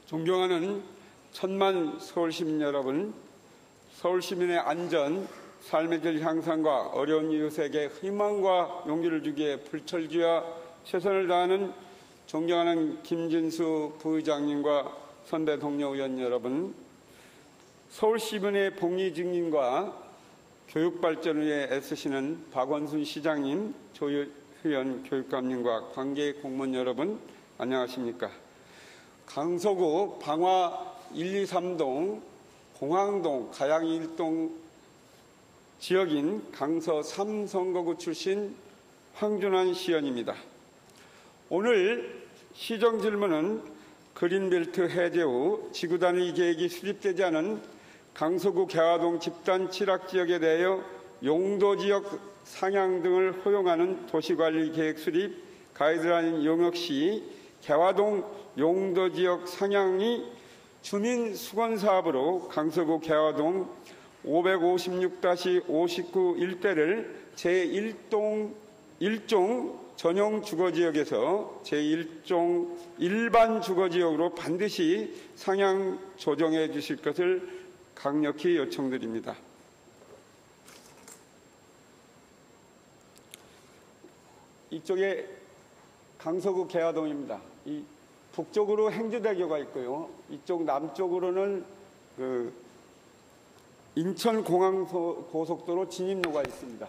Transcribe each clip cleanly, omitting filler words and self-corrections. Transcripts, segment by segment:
존경하는 천만 서울시민 여러분, 서울시민의 안전, 삶의 질 향상과 어려운 이웃에게 희망과 용기를 주기에 불철주야 최선을 다하는 존경하는 김진수 부의장님과 선배 동료 의원 여러분, 서울시민의 복리 증진과 교육 발전을 위해 애쓰시는 박원순 시장님, 조희연 교육감님과 관계 공무원 여러분, 안녕하십니까? 강서구 방화 1, 2, 3동, 공항동, 가양 1동 지역인 강서 3선거구 출신 황준환 시의원입니다. 오늘 시정 질문은 그린벨트 해제 후 지구 단위 계획이 수립되지 않은 강서구 개화동 집단 취락지역에 대하여 용도지역 상향 등을 허용하는 도시관리 계획 수립 가이드라인 용역 시 개화동 용도지역 상향이 주민수건사업으로 강서구 개화동 556-59 일대를 제1종 전용 주거지역에서 제1종 일반 주거지역으로 반드시 상향 조정해 주실 것을 강력히 요청드립니다. 이쪽에 강서구 개화동입니다. 이 북쪽으로 행주대교가 있고요. 이쪽 남쪽으로는 인천공항고속도로 진입로가 있습니다.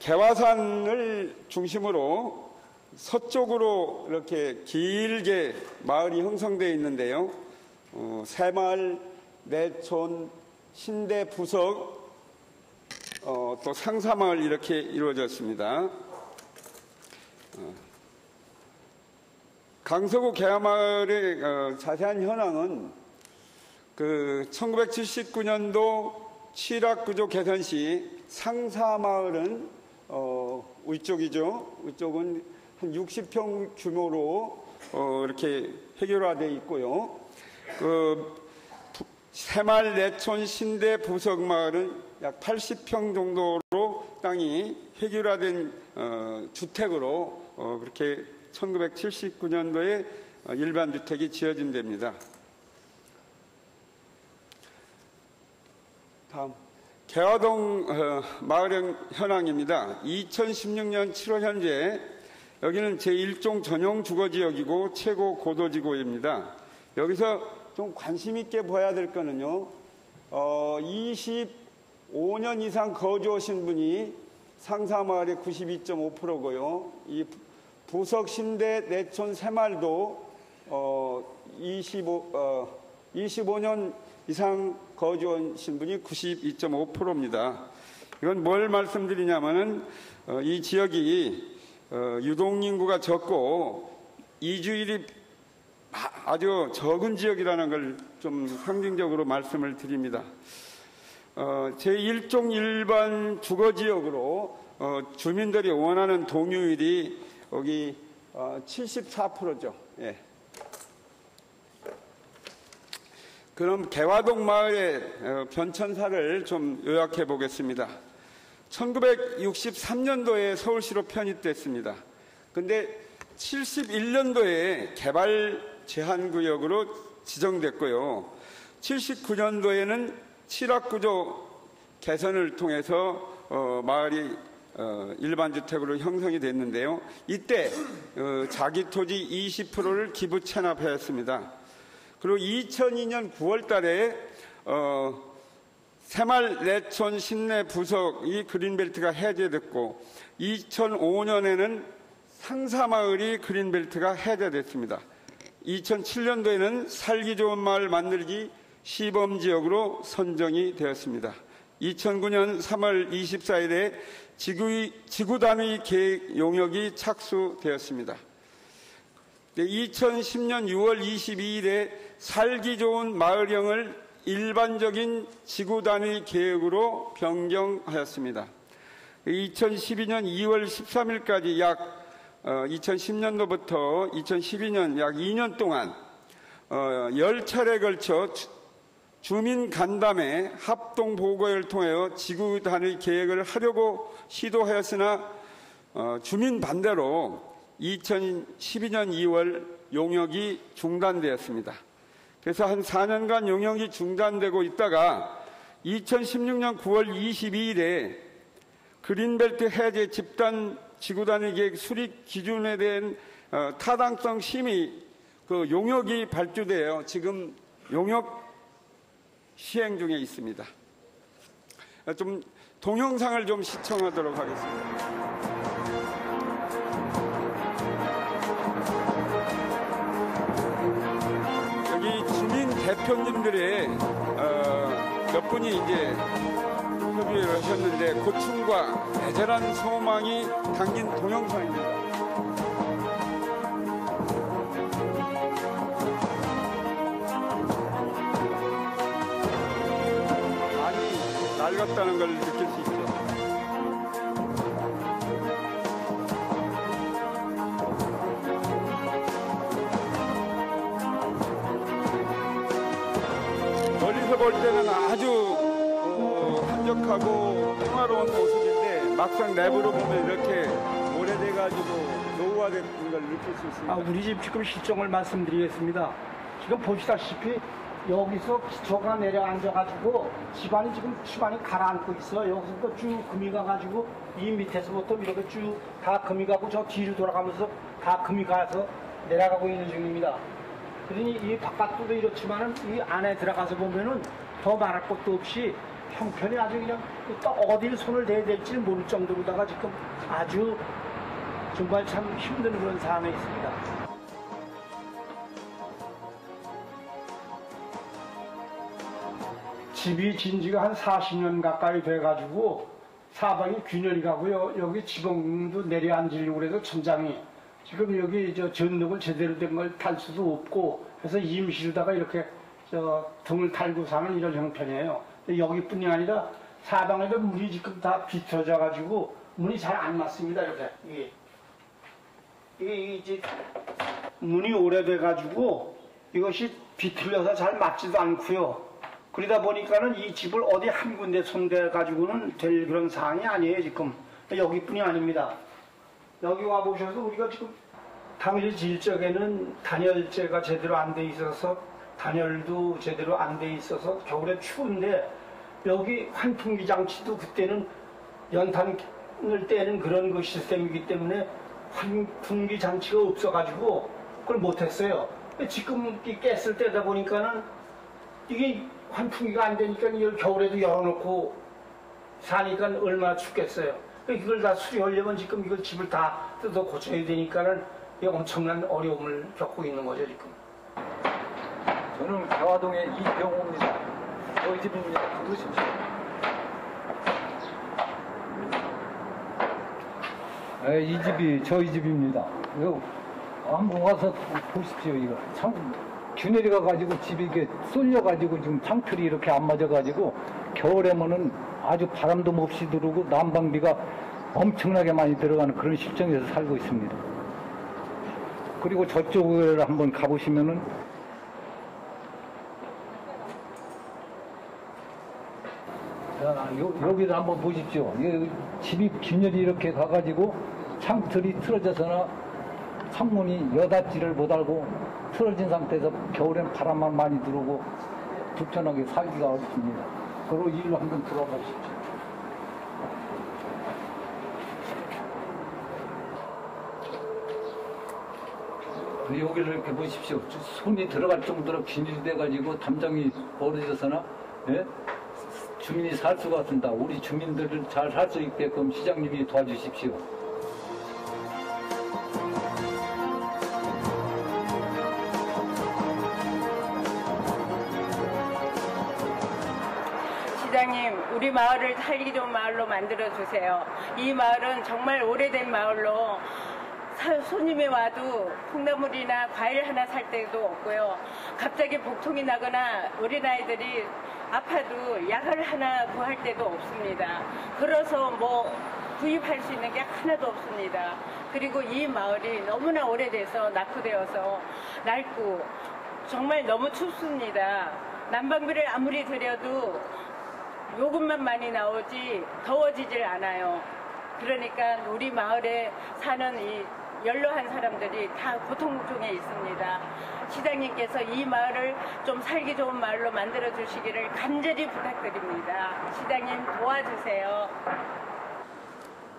개화산을 중심으로 서쪽으로 이렇게 길게 마을이 형성되어 있는데요. 새마을, 내촌, 신대, 부석, 또 상사마을 이렇게 이루어졌습니다. 강서구 개화마을의 자세한 현황은 1979년도 취락구조 개선 시 상사마을은 위쪽이죠. 위쪽은 한 60평 규모로 이렇게 해결화되어 있고요. 새마을, 내촌, 신대, 부석마을은 약 80평 정도로 땅이 해결화된 주택으로 그렇게 1979년도에 일반 주택이 지어진 데입니다. 다음 개화동 마을 현황입니다. 2016년 7월 현재 여기는 제1종 전용 주거지역이고 최고 고도지구입니다. 여기서 좀 관심 있게 봐야 될 거는요. 25년 이상 거주하신 분이 상사마을의 92.5%고요. 이 부석, 신대, 내촌, 새마을도 25년 이상 거주하신 분이 92.5%입니다. 이건 뭘 말씀드리냐면은 이 지역이 유동인구가 적고 이주율이 아주 적은 지역이라는 걸 좀 상징적으로 말씀을 드립니다. 제1종 일반 주거지역으로 주민들이 원하는 동의율이 여기 74%죠. 예. 그럼 개화동 마을의 변천사를 좀 요약해 보겠습니다. 1963년도에 서울시로 편입됐습니다. 근데 71년도에 개발 제한구역으로 지정됐고요. 79년도에는 취락구조 개선을 통해서 마을이 일반주택으로 형성이 됐는데요. 이때 자기 토지 20%를 기부 체납하였습니다. 그리고 2002년 9월 달에 새마을, 내촌, 신내, 부석이 그린벨트가 해제됐고 2005년에는 상사마을이 그린벨트가 해제됐습니다. 2007년도에는 살기 좋은 마을 만들기 시범지역으로 선정이 되었습니다. 2009년 3월 24일에 지구 단위 계획 용역이 착수되었습니다. 2010년 6월 22일에 살기 좋은 마을형을 일반적인 지구 단위 계획으로 변경하였습니다. 2012년 2월 13일까지 약 2010년도부터 2012년 약 2년 동안 10차례에 걸쳐 주민 간담회 합동 보고회를 통하여 지구 단위 계획을 하려고 시도하였으나 주민 반대로 2012년 2월 용역이 중단되었습니다. 그래서 한 4년간 용역이 중단되고 있다가 2016년 9월 22일에 그린벨트 해제 집단 지구단위 계획 수립 기준에 대한 타당성 심의 그 용역이 발주되어 지금 용역 시행 중에 있습니다. 좀 동영상을 좀 시청하도록 하겠습니다. 여기 주민 대표님들의 몇 분이 이제 협의를 하셨는데 고충과 애절한 소망이 담긴 동영상입니다. 많이 낡았다는 걸 느낄 수 있죠. 멀리서 볼 때는 아주 한적하고 평화로운 모습인데 막상 내부로 보면 이렇게 오래돼가지고 노후화된 걸 느낄 수 있습니다. 우리 집 지금 실정을 말씀드리겠습니다. 지금 보시다시피 여기서 기초가 내려앉아가지고 집안이 지금 집안이 가라앉고 있어요. 여기서부터 쭉 금이 가가지고 이 밑에서부터 이렇게 쭉 다 금이 가고 저 뒤로 돌아가면서 다 금이 가서 내려가고 있는 중입니다. 그러니 이 바깥도 이렇지만은 이 안에 들어가서 보면은 더 말할 것도 없이 형편이 아주 그냥 또 어딜 손을 대야 될지 모를 정도로다가 지금 아주 정말 참 힘든 그런 상황에 있습니다. 집이 진 지가 한 40년 가까이 돼가지고 사방이 균열이 가고요. 여기 지붕도 내려앉으려고 해서 천장이 지금 여기 전등을 제대로 된 걸 탈 수도 없고 해서 임시로다가 이렇게 등을 달고 사는 이런 형편이에요. 여기뿐이 아니라 사방에도 문이 지금 다 비틀어져 가지고 문이 잘 안 맞습니다. 이렇게 이게 이제 문이 오래돼 가지고 이것이 비틀려서 잘 맞지도 않고요. 그러다 보니까는 이 집을 어디 한 군데 손대 가지고는 될 그런 상황이 아니에요. 지금 여기뿐이 아닙니다. 여기 와 보셔서 우리가 지금 당일 지을 적에는 단열재가 제대로 안 돼 있어서 단열도 제대로 안 돼 있어서 겨울에 추운데 여기 환풍기 장치도 그때는 연탄을 떼는 그런 그 시스템이기 때문에 환풍기 장치가 없어가지고 그걸 못했어요. 지금 가스를 떼다 보니까는 이게 환풍기가 안 되니까 이걸 겨울에도 열어놓고 사니까 얼마나 춥겠어요. 이걸 다 수리하려면 지금 이걸 집을 다 뜯어 고쳐야 되니까는 엄청난 어려움을 겪고 있는 거죠, 지금. 저는 개화동의 이병호입니다. 저희 집입니다. 부르십시오. 네, 이 집이 저희 집입니다. 이거 한번 와서 보십시오. 이거 참 균열이 가가지고 집이 이게 쏠려가지고 지금 창틀이 이렇게 안 맞아가지고 겨울에면은 아주 바람도 몹시 들어오고 난방비가 엄청나게 많이 들어가는 그런 실정에서 살고 있습니다. 그리고 저쪽을 한번 가보시면은 여기를 한번 보십시오. 집이 균열이 이렇게 가가지고 창틀이 틀어져서나 창문이 여닫지를 못하고 틀어진 상태에서 겨울엔 바람만 많이 들어오고 불편하게 살기가 어렵습니다. 그리고 일로 한번 들어가 보십시오. 여기를 이렇게 보십시오. 손이 들어갈 정도로 균일이 돼가지고 담장이 벌어져서나 예? 주민이 살 수가 없습니다. 우리 주민들을 잘 살 수 있게끔 시장님이 도와주십시오. 시장님, 우리 마을을 살기 좋은 마을로 만들어주세요. 이 마을은 정말 오래된 마을로 손님이 와도 콩나물이나 과일 하나 살 때도 없고요. 갑자기 복통이 나거나 어린아이들이 아파도 약을 하나 구할 때도 없습니다. 걸어서 뭐 구입할 수 있는 게 하나도 없습니다. 그리고 이 마을이 너무나 오래돼서 낙후되어서 낡고 정말 너무 춥습니다. 난방비를 아무리 들여도 요금만 많이 나오지 더워지질 않아요. 그러니까 우리 마을에 사는 이 연로한 사람들이 다 고통 중에 있습니다. 시장님께서 이 마을을 좀 살기 좋은 마을로 만들어 주시기를 간절히 부탁드립니다. 시장님 도와주세요.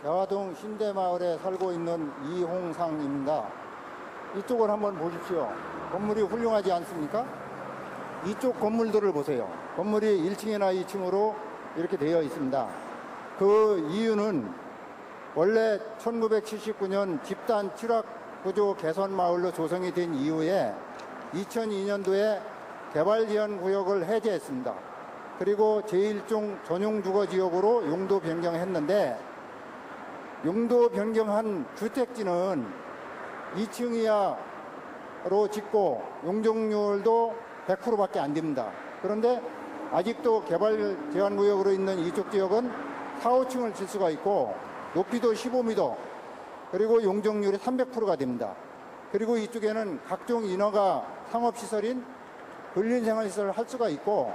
개화동 신대마을에 살고 있는 이홍상입니다. 이쪽을 한번 보십시오. 건물이 훌륭하지 않습니까? 이쪽 건물들을 보세요. 건물이 1층이나 2층으로 이렇게 되어 있습니다. 그 이유는 원래 1979년 집단 취락구조 개선마을로 조성이 된 이후에 2002년도에 개발제한구역을 해제했습니다. 그리고 제1종 전용주거지역으로 용도 변경했는데, 용도 변경한 주택지는 2층 이하로 짓고 용적률도 100%밖에 안 됩니다. 그런데 아직도 개발 제한구역으로 있는 이쪽 지역은 4, 5층을 질 수가 있고 높이도 15m, 그리고 용적률이 300%가 됩니다. 그리고 이쪽에는 각종 인허가 상업시설인 근린생활시설을 할 수가 있고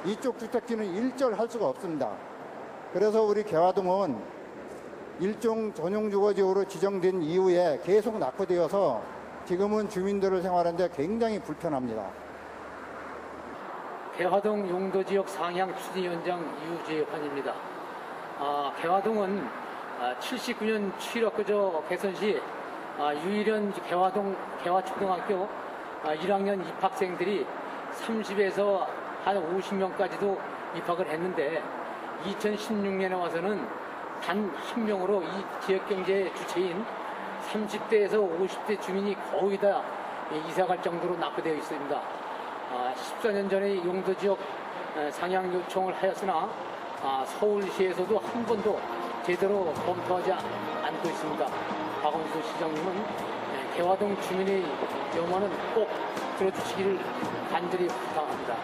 이쪽 주택지는 일절 할 수가 없습니다. 그래서 우리 개화동은 일종 전용주거지역으로 지정된 이후에 계속 낙후되어서 지금은 주민들을 생활하는데 굉장히 불편합니다. 개화동 용도지역 상향 추진위원장 유재환입니다. 개화동은 79년 취락구조 개선 시 유일한 개화동 개화초등학교 1학년 입학생들이 30에서 한 50명까지도 입학을 했는데 2016년에 와서는 단 한 명으로 이 지역경제의 주체인 30대에서 50대 주민이 거의 다 이사갈 정도로 낙후되어 있습니다. 14년 전에 용도지역 상향 요청을 하였으나 서울시에서도 한 번도 제대로 검토하지 않고 있습니다. 박원순 시장님은 개화동 주민의 염원은 꼭 들어주시기를 간절히 부탁합니다.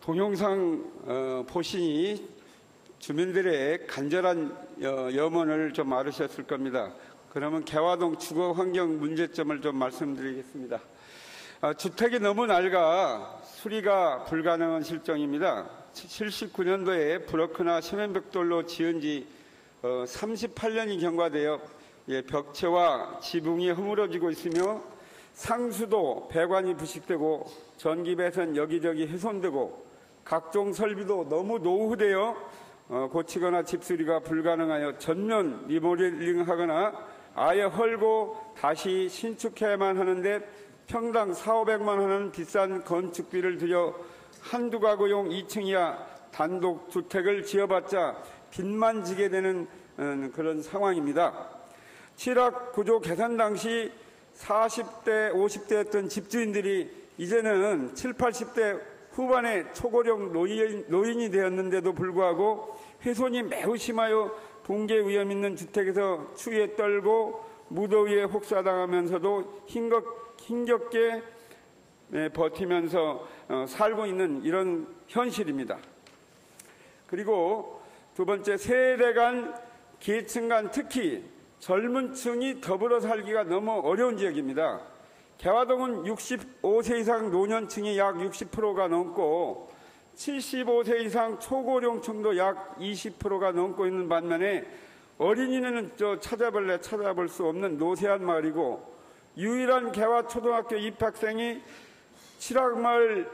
동영상 보시니 주민들의 간절한 염원을 좀 알으셨을 겁니다. 그러면 개화동 주거 환경 문제점을 좀 말씀드리겠습니다. 주택이 너무 낡아 수리가 불가능한 실정입니다. 79년도에 브로크나 시멘벽돌로 지은 지 38년이 경과되어 벽체와 지붕이 허물어지고 있으며 상수도 배관이 부식되고 전기 배선 여기저기 훼손되고 각종 설비도 너무 노후되어 고치거나 집수리가 불가능하여 전면 리모델링하거나 아예 헐고 다시 신축해야만 하는데 평당 400~500만 원은 비싼 건축비를 들여 한두 가구용 2층 이하 단독 주택을 지어봤자 빚만 지게 되는 그런 상황입니다. 취락구조 개선 당시 40대, 50대였던 집주인들이 이제는 70, 80대 후반의 초고령 노인이 되었는데도 불구하고 훼손이 매우 심하여 붕괴 위험 있는 주택에서 추위에 떨고 무더위에 혹사당하면서도 힘겹게 버티면서 살고 있는 이런 현실입니다. 그리고 두 번째, 세대 간, 계층 간, 특히 젊은 층이 더불어 살기가 너무 어려운 지역입니다. 개화동은 65세 이상 노년층이 약 60%가 넘고 75세 이상 초고령층도 약 20%가 넘고 있는 반면에 어린이는 찾아볼 수 없는 노쇠한 마을이고 유일한 개화초등학교 입학생이 칠학마을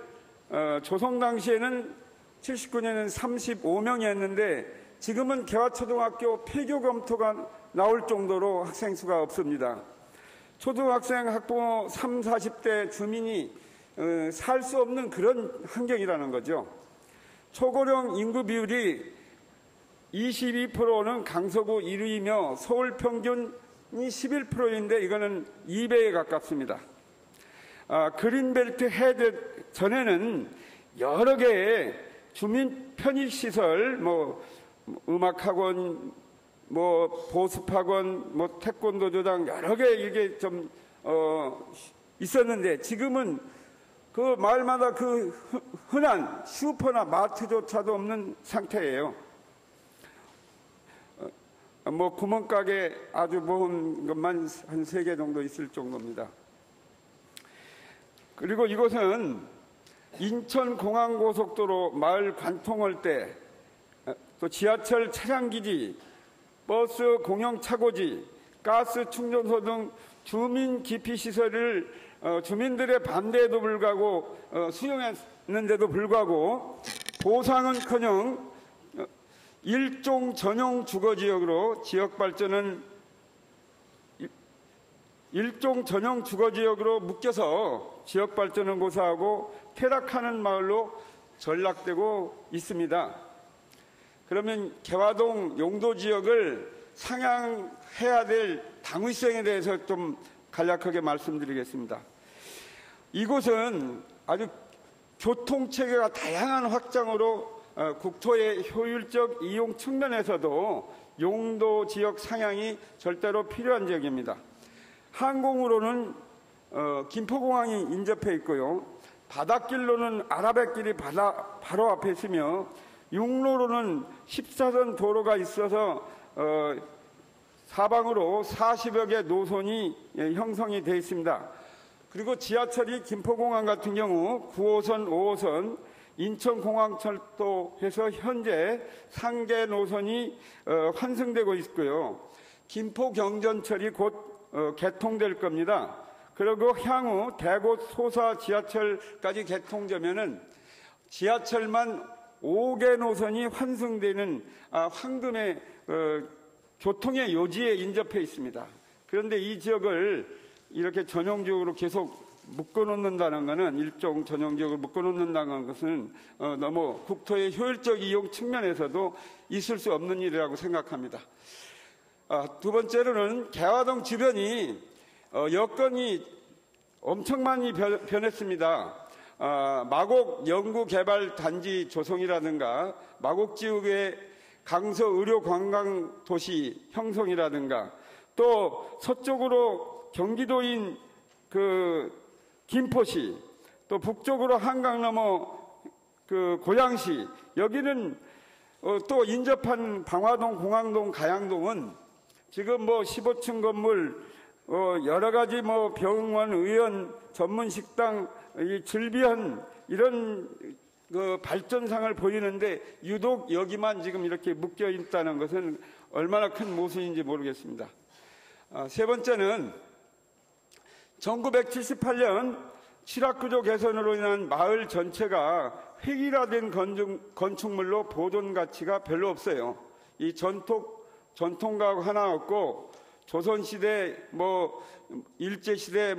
조성 당시에는 79년에는 35명이었는데 지금은 개화초등학교 폐교 검토가 나올 정도로 학생 수가 없습니다. 초등학생 학부모 30, 40대 주민이 살 수 없는 그런 환경이라는 거죠. 초고령 인구 비율이 22%는 강서구 1위이며 서울 평균이 11%인데 이거는 2배에 가깝습니다. 그린벨트 해제 전에는 여러 개의 주민 편의시설, 음악학원, 보습학원, 태권도 조장 여러 개 이게 좀 있었는데 지금은 그 마을마다 그 흔한 슈퍼나 마트조차도 없는 상태예요. 구멍가게 아주 먼 것만 한 3개 정도 있을 정도입니다. 그리고 이곳은 인천공항고속도로 마을 관통할 때 또 지하철 차량기지, 버스 공영차고지, 가스 충전소 등 주민 기피시설을 주민들의 반대에도 불구하고 수용했는데도 불구하고 보상은커녕 일종 전용 주거지역으로 일종 전용 주거지역으로 묶여서 지역발전을 고사하고 쾌락하는 마을로 전락되고 있습니다. 그러면 개화동 용도지역을 상향해야 될 당위성에 대해서 좀 간략하게 말씀드리겠습니다. 이곳은 아주 교통체계가 다양한 확장으로 국토의 효율적 이용 측면에서도 용도 지역 상향이 절대로 필요한 지역입니다. 항공으로는 김포공항이 인접해 있고요. 바닷길로는 아라뱃길이 바로 앞에 있으며 육로로는 14선 도로가 있어서 사방으로 40여 개 노선이 형성이 되어 있습니다. 그리고 지하철이 김포공항 같은 경우 9호선, 5호선, 인천공항철도에서 현재 상계 노선이 환승되고 있고요. 김포경전철이 곧 개통될 겁니다. 그리고 향후 대구 소사 지하철까지 개통되면은 지하철만 5개 노선이 환승되는 황금의 교통의 요지에 인접해 있습니다. 그런데 이 지역을 이렇게 전용지역으로 계속 묶어놓는다는 것은 일종 전용지역을 묶어놓는다는 것은 너무 국토의 효율적 이용 측면에서도 있을 수 없는 일이라고 생각합니다. 두 번째로는 개화동 주변이 여건이 엄청 많이 변했습니다. 마곡 연구개발단지 조성이라든가 마곡 지역의 강서 의료관광도시 형성이라든가 또 서쪽으로 경기도인 김포시 또 북쪽으로 한강 넘어 고양시 여기는 또 인접한 방화동, 공항동, 가양동은 지금 15층 건물 여러 가지 병원, 의원, 전문식당, 즐비한 이런 발전상을 보이는데 유독 여기만 지금 이렇게 묶여 있다는 것은 얼마나 큰 모순인지 모르겠습니다. 세 번째는 1978년 취락구조 개선으로 인한 마을 전체가 획일화된 건축물로 보존 가치가 별로 없어요. 이 전통가구 하나 없고 조선시대 일제시대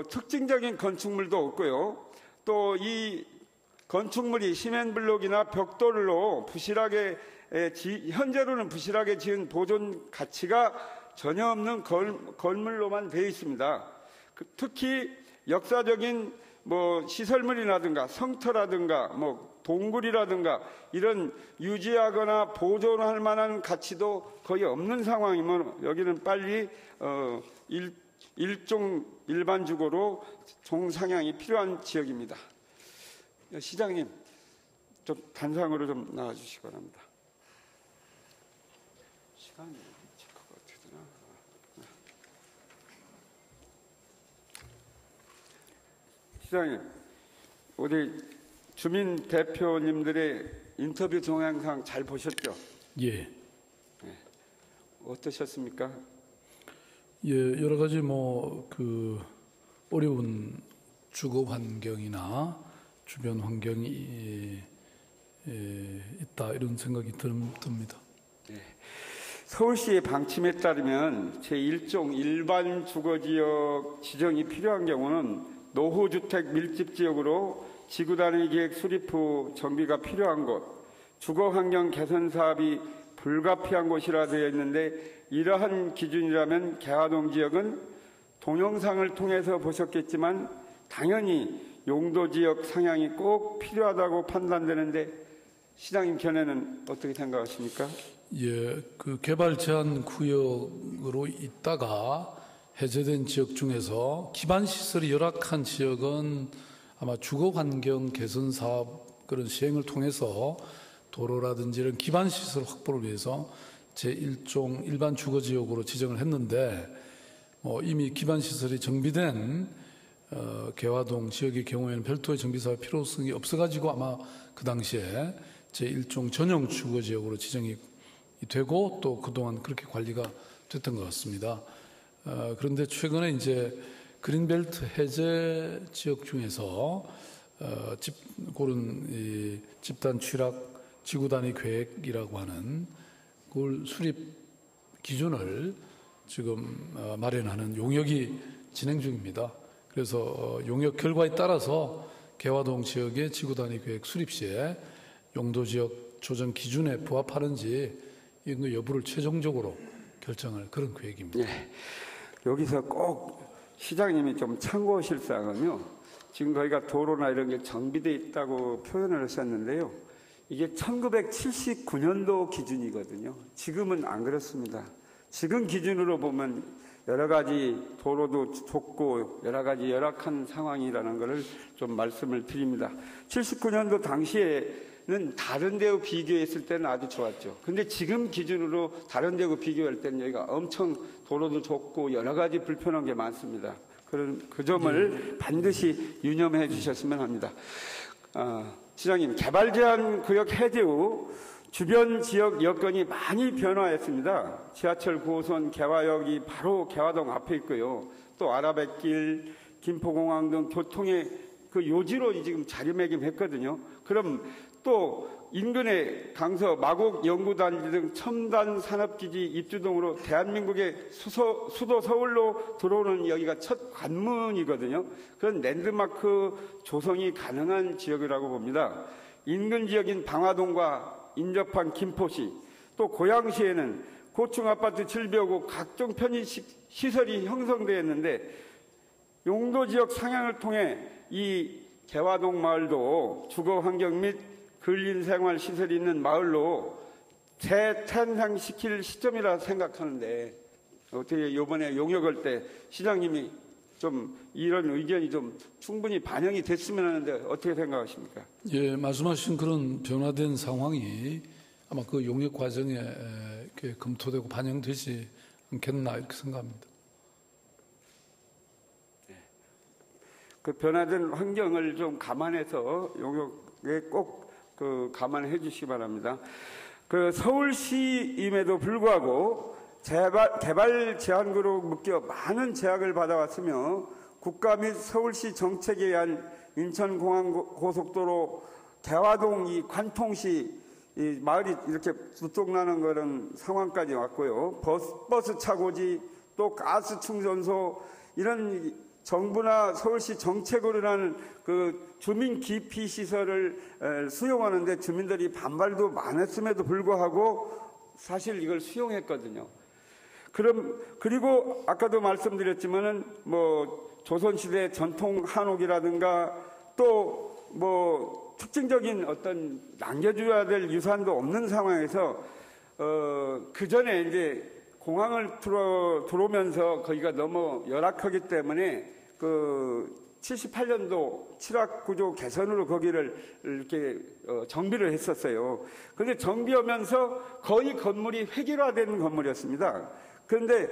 특징적인 건축물도 없고요. 또 이 건축물이 시멘블록이나 벽돌로 부실하게 현재로는 부실하게 지은 보존 가치가 전혀 없는 건물로만 되어 있습니다. 특히 역사적인 시설물이라든가 성터라든가 동굴이라든가 이런 유지하거나 보존할 만한 가치도 거의 없는 상황이면 여기는 빨리 일종 일반 주거로 종상향이 필요한 지역입니다. 시장님, 좀 단상으로 좀 나와주시기 바랍니다. 시간이 체크가 어떻게 되나? 시장님, 우리 주민 대표님들의 인터뷰 동영상 잘 보셨죠? 예. 네. 어떠셨습니까? 예, 여러 가지 어려운 주거 환경이나 주변 환경이 있다 이런 생각이 듭니다. 네. 서울시의 방침에 따르면 제1종 일반 주거지역 지정이 필요한 경우는 노후주택 밀집지역으로 지구단위 계획 수립 후 정비가 필요한 곳, 주거환경 개선 사업이 불가피한 곳이라 되어 있는데 이러한 기준이라면 개화동 지역은 동영상을 통해서 보셨겠지만 당연히 용도지역 상향이 꼭 필요하다고 판단되는데 시장님 견해는 어떻게 생각하십니까? 예, 개발 제한 구역으로 있다가 해제된 지역 중에서 기반 시설이 열악한 지역은 아마 주거 환경 개선 사업 그런 시행을 통해서 도로라든지 이런 기반 시설 확보를 위해서 제1종 일반 주거 지역으로 지정을 했는데 이미 기반 시설이 정비된 개화동 지역의 경우에는 별도의 정비 사업 필요성이 없어가지고 아마 그 당시에 제1종 전용 주거지역으로 지정이 되고 또 그동안 그렇게 관리가 됐던 것 같습니다. 그런데 최근에 이제 그린벨트 해제 지역 중에서 고른 이 집단 취락 지구 단위 계획이라고 하는 그걸 수립 기준을 지금 마련하는 용역이 진행 중입니다. 그래서 용역 결과에 따라서 개화동 지역의 지구 단위 계획 수립 시에 용도 지역 조정 기준에 부합하는지 이거 여부를 최종적으로 결정할 그런 계획입니다. 예. 여기서 꼭 시장님이 좀 참고하실 사항은요. 지금 저희가 도로나 이런 게 정비되어 있다고 표현을 하셨는데요. 이게 1979년도 기준이거든요. 지금은 안 그렇습니다. 지금 기준으로 보면 여러 가지 도로도 좁고 여러 가지 열악한 상황이라는 것을 좀 말씀을 드립니다. 79년도 당시에는 다른 데와 비교했을 때는 아주 좋았죠. 근데 지금 기준으로 다른 데하고 비교할 때는 여기가 엄청 도로도 좁고 여러 가지 불편한 게 많습니다. 그 점을 반드시 유념해 주셨으면 합니다. 시장님, 개발 제한 구역 해제 후 주변 지역 여건이 많이 변화했습니다. 지하철 9호선 개화역이 바로 개화동 앞에 있고요. 또 아라뱃길, 김포공항 등 교통의 그 요지로 지금 자리매김했거든요. 그럼 또 인근의 강서, 마곡 연구단지 등 첨단 산업기지 입주동으로 대한민국의 수도 서울로 들어오는 여기가 첫 관문이거든요. 그런 랜드마크 조성이 가능한 지역이라고 봅니다. 인근 지역인 방화동과 인접한 김포시, 또 고양시에는 고층 아파트 700호 각종 편의시설이 형성되어 있는데 용도 지역 상향을 통해 이 개화동 마을도 주거 환경 및 근린 생활 시설이 있는 마을로 재탄생시킬 시점이라 생각하는데 어떻게 이번에 용역할 때 시장님이 좀 이런 의견이 좀 충분히 반영이 됐으면 하는데 어떻게 생각하십니까? 예, 말씀하신 그런 변화된 상황이 아마 그 용역 과정에 검토되고 반영되지 않겠나 이렇게 생각합니다. 그 변화된 환경을 좀 감안해서 용역에 꼭 감안해 주시기 바랍니다. 그 서울시임에도 불구하고 개발 제한구로 묶여 많은 제약을 받아왔으며 국가 및 서울시 정책에 의한 인천공항고속도로 개화동 이 관통시 이 마을이 이렇게 두통나는 그런 상황까지 왔고요. 버스 차고지 또 가스 충전소 이런 정부나 서울시 정책으로 하는 그 주민 기피 시설을 수용하는데 주민들이 반발도 많았음에도 불구하고 사실 이걸 수용했거든요. 그리고 아까도 말씀드렸지만은 뭐 조선시대 전통 한옥이라든가 또 뭐 특징적인 어떤 남겨줘야 될 유산도 없는 상황에서 그 전에 이제 공항을 들어오면서 거기가 너무 열악하기 때문에 그 78년도 칠학구조 개선으로 거기를 이렇게 정비를 했었어요. 그런데 정비하면서 거의 건물이 획일화된 건물이었습니다. 그런데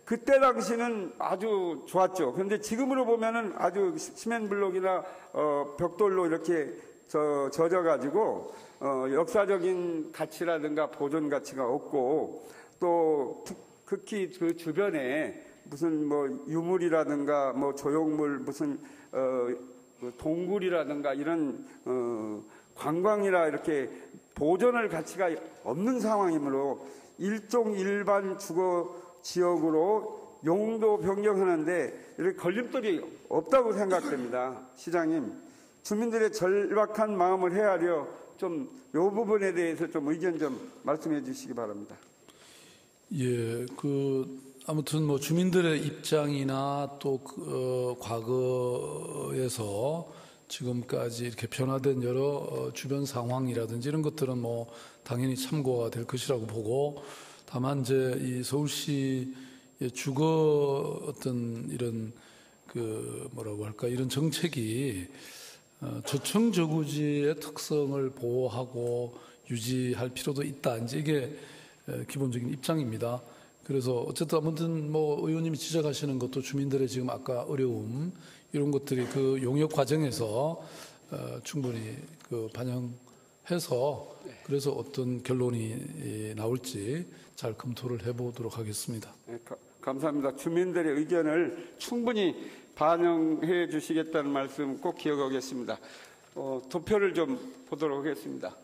그때 당시는 아주 좋았죠. 그런데 지금으로 보면은 아주 시멘블록이나 벽돌로 이렇게 젖어가지고 역사적인 가치라든가 보존 가치가 없고 또 특히 그 주변에 무슨 뭐 유물이라든가 뭐 조형물 무슨 동굴이라든가 이런 관광이라 이렇게 보존할 가치가 없는 상황이므로 일종 일반 주거 지역으로 용도 변경하는데 이렇게 걸림돌이 없다고 생각됩니다. 시장님, 주민들의 절박한 마음을 헤아려 좀 이 부분에 대해서 좀 의견 좀 말씀해 주시기 바랍니다. 예, 아무튼 뭐 주민들의 입장이나 또 과거에서 지금까지 이렇게 변화된 여러 주변 상황이라든지 이런 것들은 뭐 당연히 참고가 될 것이라고 보고, 다만 이제 이 서울시의 주거 어떤 이런 뭐라고 할까 이런 정책이 저층 저구지의 특성을 보호하고 유지할 필요도 있다. 이제 이게 기본적인 입장입니다. 그래서 어쨌든 아무튼 뭐 의원님이 지적하시는 것도 주민들의 지금 아까 어려움 이런 것들이 그 용역 과정에서 충분히 반영해 해서 그래서 어떤 결론이 나올지 잘 검토를 해보도록 하겠습니다. 네, 감사합니다. 주민들의 의견을 충분히 반영해 주시겠다는 말씀 꼭 기억하겠습니다. 도표를 좀 보도록 하겠습니다.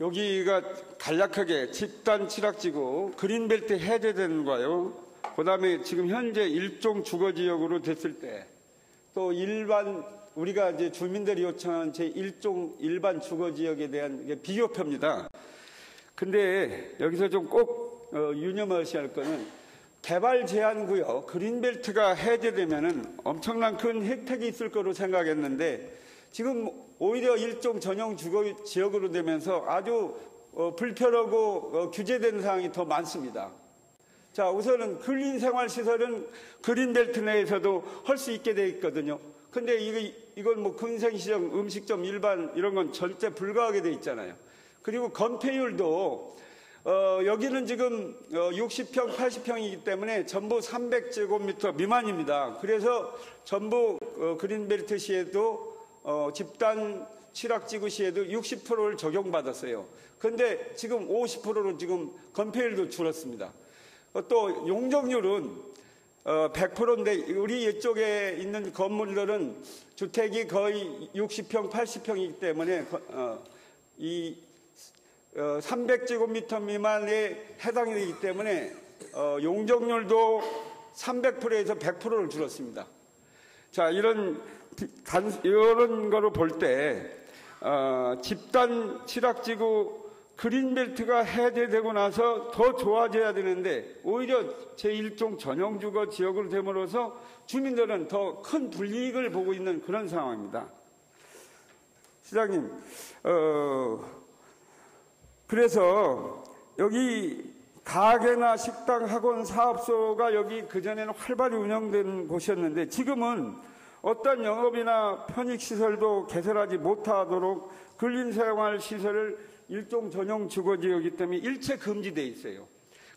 여기가 간략하게 집단 취락지구 그린벨트 해제되는 거요. 그 다음에 지금 현재 일종 주거지역으로 됐을 때 또 일반 우리가 이제 주민들이 요청한 제1종 일반 주거지역에 대한 비교표입니다. 근데 여기서 좀 꼭 유념하셔야 할 거는 개발 제한 구역 그린벨트가 해제되면은 엄청난 큰 혜택이 있을 거로 생각했는데 지금 오히려 일종 전용 주거 지역으로 되면서 아주 불편하고 규제된 사항이 더 많습니다. 자, 우선은 근린생활시설은 그린벨트 내에서도 할 수 있게 돼 있거든요. 근데 이건 뭐 근생시장, 음식점, 일반 이런 건 절대 불가하게 돼 있잖아요. 그리고 건폐율도 여기는 지금 60평, 80평이기 때문에 전부 300제곱미터 미만입니다. 그래서 전부 그린벨트 시에도 집단 취락지구 시에도 60%를 적용받았어요. 그런데 지금 50%로 지금 건폐율도 줄었습니다. 또 용적률은 100%인데 우리 이쪽에 있는 건물들은 주택이 거의 60평, 80평이기 때문에 이 300제곱미터 미만에 해당이 되기 때문에 용적률도 300%에서 100%를 줄었습니다. 자, 이런 거로 볼 때 집단 취락지구 그린벨트가 해제되고 나서 더 좋아져야 되는데 오히려 제1종 전용주거 지역으로 됨으로써 주민들은 더 큰 불이익을 보고 있는 그런 상황입니다. 시장님, 그래서 여기 가게나 식당, 학원, 사업소가 여기 그전에는 활발히 운영된 곳이었는데 지금은 어떤 영업이나 편익시설도 개설하지 못하도록 근린생활시설을 일종 전용 주거지역이기 때문에 일체 금지되어 있어요.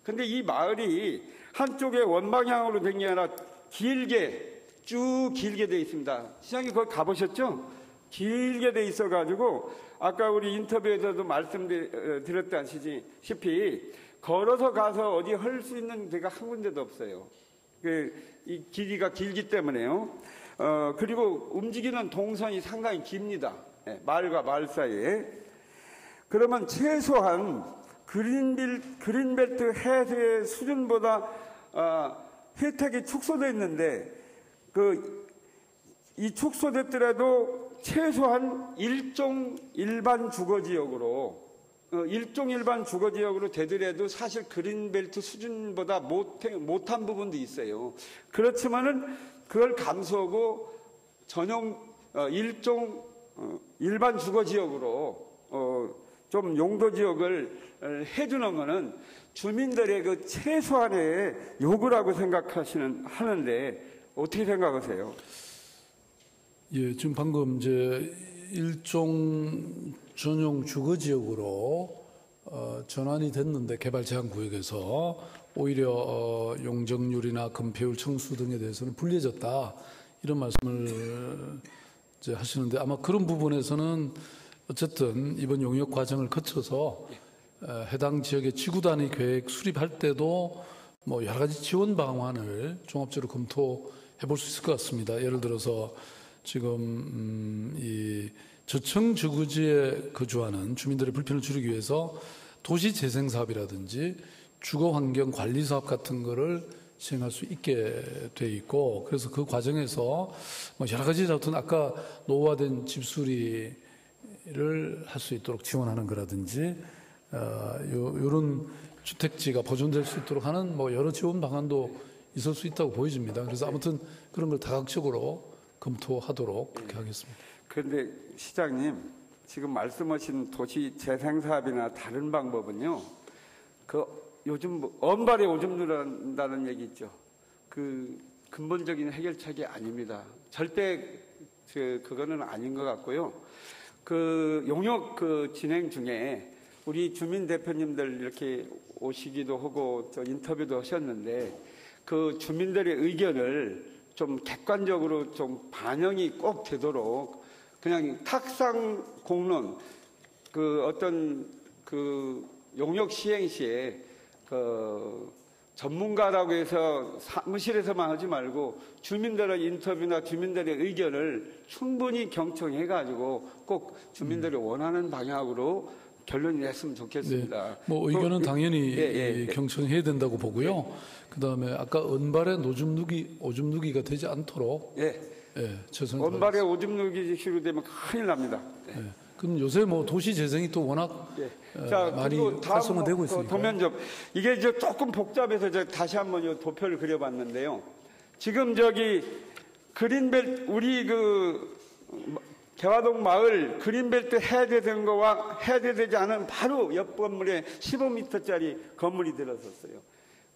근데 이 마을이 한쪽에 원방향으로 된 게 아니라 쭉 길게 되어 있습니다. 시장님 거기 가보셨죠? 길게 되어 있어가지고 아까 우리 인터뷰에서도 말씀드렸다시피 걸어서 가서 어디 할 수 있는 데가 한 군데도 없어요. 이 길이가 길기 때문에요. 그리고 움직이는 동선이 상당히 깁니다. 마을과 마을 사이에. 그러면 최소한 그린벨트 해제 수준보다 혜택이 축소되어 있는데 이 축소됐더라도 최소한 일종 일반 주거지역으로 되더라도 사실 그린벨트 수준보다 못한 부분도 있어요. 그렇지만은 그걸 감수하고 전용 일종 일반 주거지역으로 좀 용도지역을 해주는 것은 주민들의 그 최소한의 요구라고 하는데 어떻게 생각하세요? 예, 지금 방금 이제 일종 전용 주거지역으로 전환이 됐는데 개발 제한 구역에서 오히려 용적률이나 건폐율 청수 등에 대해서는 불리해졌다 이런 말씀을 이제 하시는데 아마 그런 부분에서는 어쨌든 이번 용역 과정을 거쳐서 해당 지역의 지구 단위 계획 수립할 때도 뭐 여러 가지 지원 방안을 종합적으로 검토해 볼 수 있을 것 같습니다. 예를 들어서 지금 이 저층 주거지에 거주하는 주민들의 불편을 줄이기 위해서 도시 재생 사업이라든지 주거 환경 관리 사업 같은 거를 시행할 수 있게 돼 있고 그래서 그 과정에서 뭐 여러 가지 어떤 아까 노후화된 집수리를 할 수 있도록 지원하는 거라든지 이런 주택지가 보존될 수 있도록 하는 뭐 여러 지원 방안도 있을 수 있다고 보여집니다. 그래서 아무튼 그런 걸 다각적으로 검토하도록 그렇게 하겠습니다. 그런데 시장님 지금 말씀하신 도시 재생 사업이나 다른 방법은요. 요즘 언발에 오줌 누른다는 얘기 있죠. 그 근본적인 해결책이 아닙니다. 절대 그거는 아닌 것 같고요. 용역 진행 중에 우리 주민 대표님들 이렇게 오시기도 하고 인터뷰도 하셨는데 그 주민들의 의견을 좀 객관적으로 좀 반영이 꼭 되도록 그냥 탁상 공론 그 어떤 그 용역 시행 시에 그 전문가라고 해서 사무실에서만 하지 말고 주민들의 인터뷰나 주민들의 의견을 충분히 경청해가지고 꼭 주민들이 원하는 방향으로 결론이 냈으면 좋겠습니다. 네. 뭐 의견은 당연히 예. 경청해야 된다고 보고요. 그다음에 아까 은발의 오줌 누기가 되지 않도록 최선을 원발에 오줌 누기 식으로 되면 큰일 납니다. 네. 그럼 요새 뭐 도시 재생이 또 워낙 많이 그리고 다음 활성화되고 있으니까. 도면 좀 이게 이제 조금 복잡해서 제가 다시 한번 이 도표를 그려봤는데요. 지금 저기 그린벨트 우리 그 개화동 마을 그린벨트 해제된 거와 해제되지 않은 바로 옆 건물에 15m짜리 건물이 들어섰어요.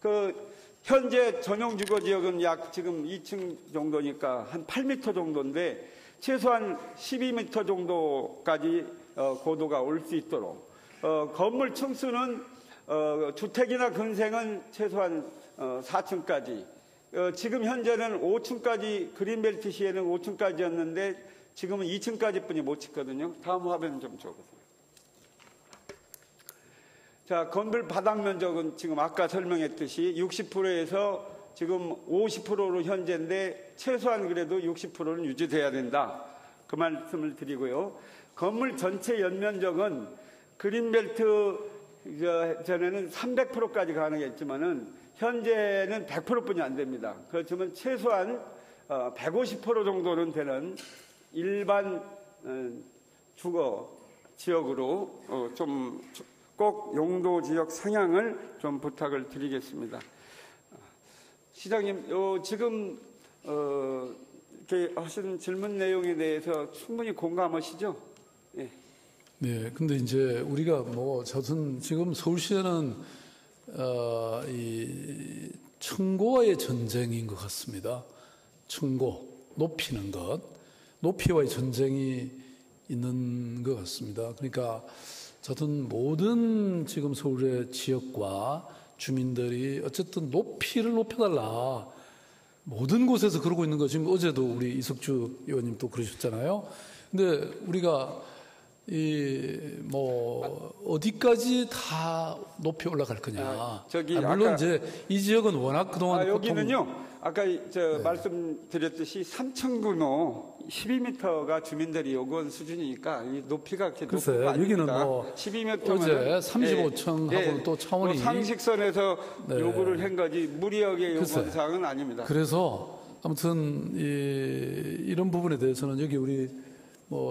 그 현재 전용 주거 지역은 약 지금 2층 정도니까 한 8m 정도인데 최소한 12m 정도까지 고도가 올 수 있도록 건물 층수는 주택이나 근생은 최소한 4층까지 지금 현재는 5층까지 그린벨트 시에는 5층까지였는데 지금은 2층까지뿐이 못 찍거든요. 다음 화면 좀 줘보세요. 자, 건물 바닥 면적은 지금 아까 설명했듯이 60%에서 지금 50%로 현재인데 최소한 그래도 60%는 유지돼야 된다. 그 말씀을 드리고요. 건물 전체 연면적은 그린벨트 전에는 300%까지 가능했지만은 현재는 100%뿐이 안 됩니다. 그렇지만 최소한 150% 정도는 되는 일반 주거 지역으로 좀 꼭 용도 지역 상향을 좀 부탁을 드리겠습니다. 시장님, 지금 이렇게 하신 질문 내용에 대해서 충분히 공감하시죠? 예. 네, 근데 이제 우리가 뭐 저는 지금 서울시에는 이 층고와의 전쟁인 것 같습니다. 층고, 높이는 것, 높이와의 전쟁이 있는 것 같습니다. 그러니까 저는 모든 지금 서울의 지역과 주민들이 어쨌든 높이를 높여달라. 모든 곳에서 그러고 있는 거 지금 어제도 우리 이석주 의원님 또 그러셨잖아요. 근데 우리가 어디까지 다 높이 올라갈 거냐. 물론 이제 이 지역은 워낙 그동안 여기는요. 아까 말씀드렸듯이 3층 규모 12m가 주민들이 요구한 수준이니까 이 높이가 그렇게 글쎄, 여기는 뭐 12m면 어제 35층하고는 또 차원이 상식선에서 요구를 한 거지 무리하게 요구한 사항은 아닙니다. 그래서 아무튼 이런 부분에 대해서는 여기 우리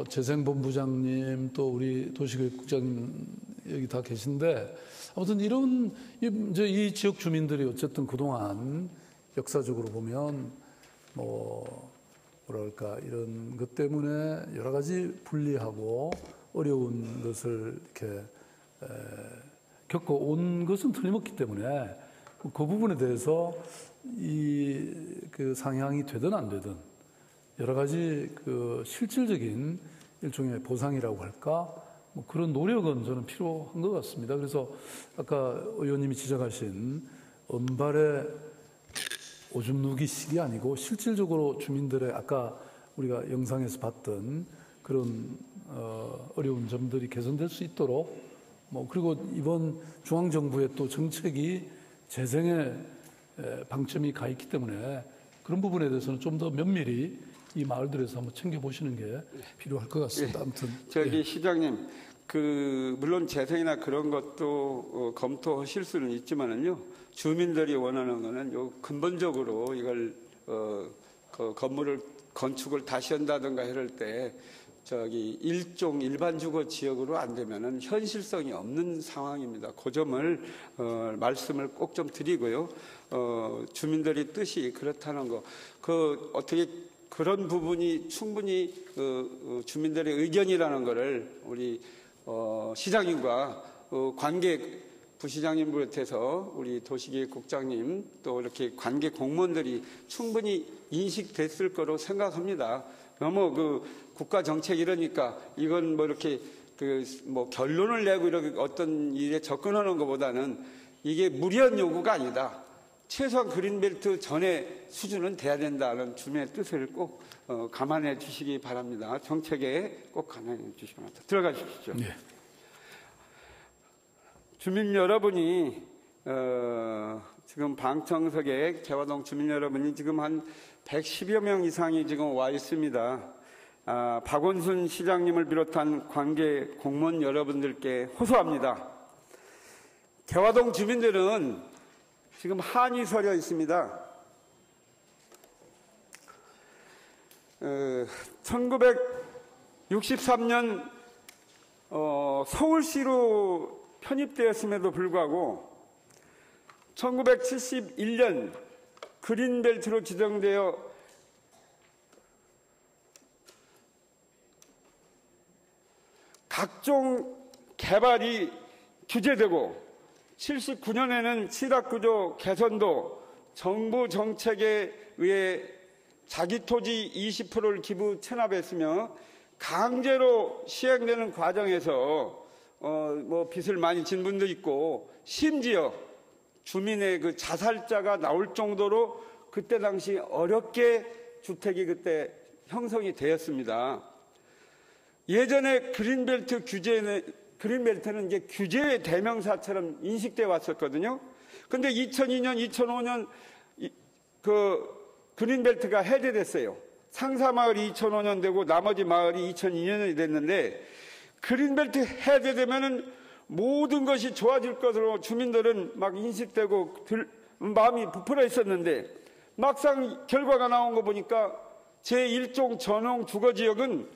재생본부장님 또 우리 도시교육국장님 여기 다 계신데 아무튼 이 지역 주민들이 어쨌든 그동안 역사적으로 보면 이런 것 때문에 여러 가지 불리하고 어려운 것을 이렇게 겪어온 것은 틀림없기 때문에 그 부분에 대해서 그 상향이 되든 안 되든 여러 가지 그 실질적인 일종의 보상이라고 할까 그런 노력은 저는 필요한 것 같습니다. 그래서 아까 의원님이 지적하신 은발의 오줌 누기식이 아니고 실질적으로 주민들의 아까 우리가 영상에서 봤던 그런 어려운 점들이 개선될 수 있도록 그리고 이번 중앙정부의 또 정책이 재생의 방점이 가 있기 때문에 그런 부분에 대해서는 좀 더 면밀히 이 마을들에서 한번 챙겨보시는 게 필요할 것 같습니다. 아무튼 시장님, 물론 재생이나 그런 것도 검토하실 수는 있지만은요, 주민들이 원하는 거는 근본적으로 이걸 건물을 건축을 다시 한다든가 이럴 때 일반 주거 지역으로 안 되면은 현실성이 없는 상황입니다. 그 점을 말씀을 꼭 좀 드리고요. 주민들의 뜻이 그렇다는 거, 어떻게 그런 부분이 충분히 주민들의 의견이라는 것을 우리 시장님과 관계 부시장님 비롯해서 우리 도시계획국장님 또 이렇게 관계 공무원들이 충분히 인식됐을 거로 생각합니다. 너무 국가 정책 이러니까 이건 이렇게 결론을 내고 이렇게 어떤 일에 접근하는 것보다는 이게 무리한 요구가 아니다. 최소한 그린벨트 전의 수준은 돼야 된다는 주민의 뜻을 꼭 감안해 주시기 바랍니다. 정책에 꼭 감안해 주시기 바랍니다. 들어가 주시죠. 네. 주민 여러분이 지금 방청석에 개화동 주민 여러분이 지금 한 110여 명 이상이 지금 와 있습니다. 박원순 시장님을 비롯한 관계 공무원 여러분들께 호소합니다. 개화동 주민들은 지금 한이 서려 있습니다. 1963년 서울시로 편입되었음에도 불구하고 1971년 그린벨트로 지정되어 각종 개발이 규제되고 79년에는 취락구조 개선도 정부 정책에 의해 자기 토지 20%를 기부 체납했으며 강제로 시행되는 과정에서 빚을 많이 진 분도 있고 심지어 주민의 그 자살자가 나올 정도로 그때 당시 어렵게 주택이 그때 형성이 되었습니다. 예전에 그린벨트는 이제 규제의 대명사처럼 인식되어 왔었거든요. 근데 2002년, 2005년 그린벨트가 해제됐어요. 상사마을이 2005년 되고 나머지 마을이 2002년이 됐는데 그린벨트 해제되면은 모든 것이 좋아질 것으로 주민들은 막 인식되고 마음이 부풀어 있었는데 막상 결과가 나온 거 보니까 제1종 전용 주거지역은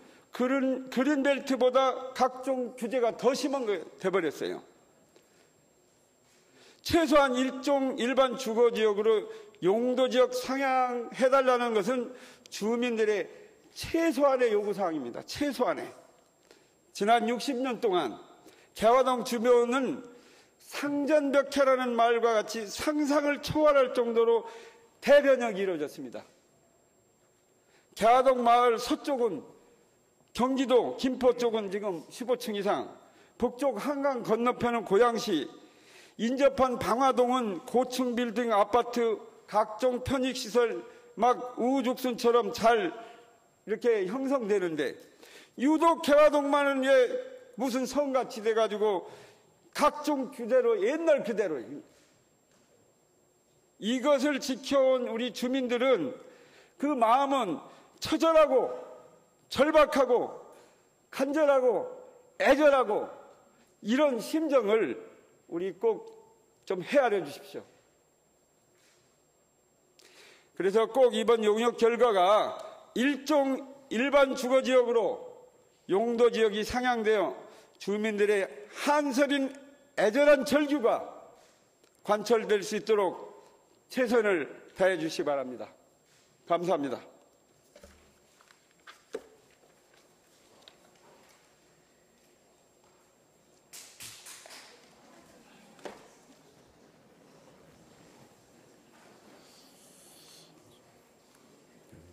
그린벨트보다 각종 규제가 더 심한 게 돼버렸어요. 최소한 1종 일반 주거지역으로 용도지역 상향해달라는 것은 주민들의 최소한의 요구사항입니다. 최소한의. 지난 60년 동안 개화동 주변은 상전벽해라는 말과 같이 상상을 초월할 정도로 대변역이 이루어졌습니다. 개화동 마을 서쪽은 경기도 김포 쪽은 지금 15층 이상, 북쪽 한강 건너편은 고양시, 인접한 방화동은 고층 빌딩 아파트, 각종 편익시설 막 우후죽순처럼 잘 이렇게 형성되는데 유독 개화동만은 왜 무슨 성같이 돼가지고 각종 규제로 옛날 그대로 이것을 지켜온 우리 주민들은 그 마음은 처절하고 절박하고 간절하고 애절하고 이런 심정을 우리 꼭 좀 헤아려 주십시오. 그래서 꼭 이번 용역 결과가 일종 일반 주거지역으로 용도지역이 상향되어 주민들의 한서린 애절한 절규가 관철될 수 있도록 최선을 다해 주시기 바랍니다. 감사합니다.